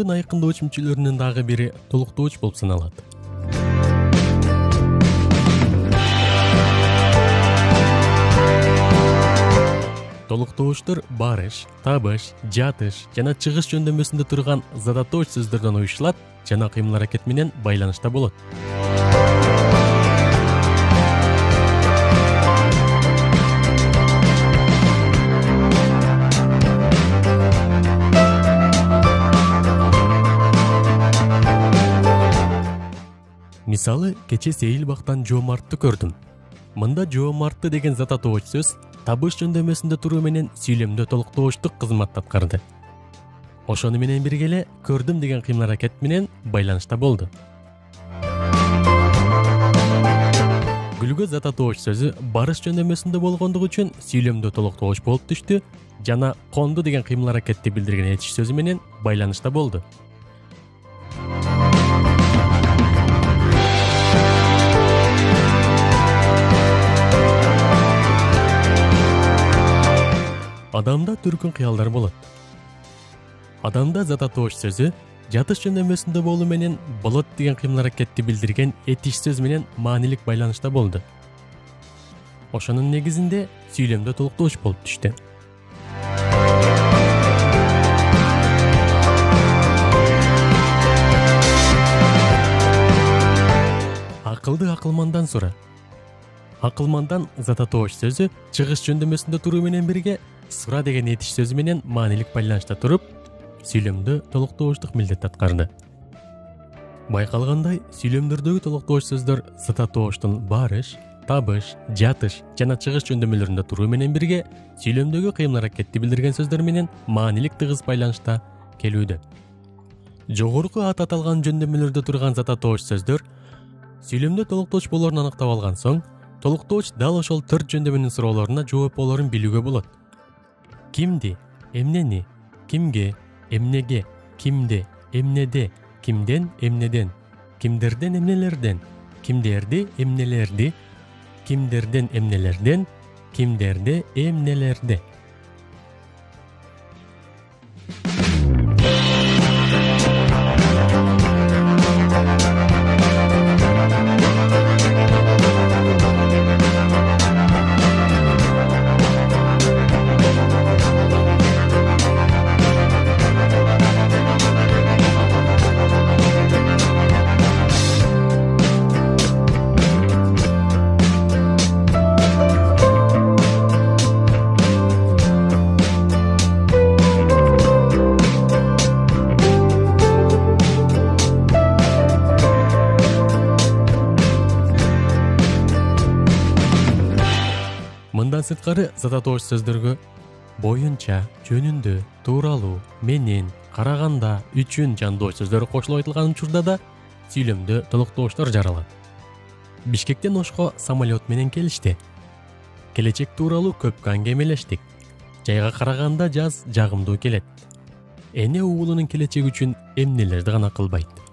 Тилдин айкындоочу мүчөлөрүнүн дагы бири толуктооч болуп саналат. Толуктоочтор барыш, табыш, жатыш жана чыгыш жөндөмөсүндө турган задатооч сөздөрдөн уюшулат жана кыймыл-аракет менен байланышта болот. Мисалы, кече сейил бактан жоомартты көрдүм. Мында жоомартты деген задатооч сөз табыш жөндөмөсүндө туруу менен сүйлөмдө толуктоочтук кызматты аткарды. Ошону менен бирге эле көрдүм деген кыймыл-аракет менен байланышта болду. Гүлгө задатооч сөзү барыш жөндөмөсүндө болгондугу үчүн сүйлөмдө толуктооч болуп түштү жана конду деген кыймыл-аракетти билдирген этиш сөзү менен байланышта болду. Адамда түркүн кыялдар болот. Адамда задатооч сөзү жатыш жөндөмөсүндө болуу менен болот деген кыймыл-аракетти билдирген этиш сөз менен маанилик байланышта болду. Ошонун негизинде сүйлөмдө толуктооч болуп түштү. Акылды акылмандан сура. Акылмандан задатооч сөзү чыгыш жөндөмөсүндө туруу менен бирге сура деген этиш сөзү менен маанилик байланышта туруп, сүйлөмдө толуктоочтук милдетти аткарды. Байкалгандай, сүйлөмдөрдөгү толуктооч сөздөр задатоочтун барыш, табыш, жатыш жана чыгыш жөндөмөлөрүндө туруу менен бирге сүйлөмдөгү кыймыл-аракетти билдирген сөздөр менен маанилик тыгыз байланышта келүүдө. Жогорку аты аталган жөндөмөлөрдө турган задатооч сөздөр сүйлөмдө толуктооч болоорун аныктап алган соң, толуктооч дал ошол 4 жөндөмөнүн суроолоруна жооп болоорун билүүгө болот. Кимди, эмнени, кимге, эмнеге, кимде, эмнеде, кимден, эмнеден, кимдерден, эмнелерден, кимдерди, эмнелерди, кимдерден, эмнелерден, кимдерде, эмнелерде. Мындан сырткары задатооч сөздөргө боюнча, жөнүндө, тууралуу, менен, караганда, үчүн жандооч сөздөр кошулуп айтылган учурда да сүйлөмдө толуктоочтор жаралат. Бишкектен Ошко самолет менен келишти. Келечек тууралуу көпкө аңгемелештик. Жайга караганда жаз жагымдуу келет. Эне уулунун келечеги үчүн эмнелерди гана кылбайт.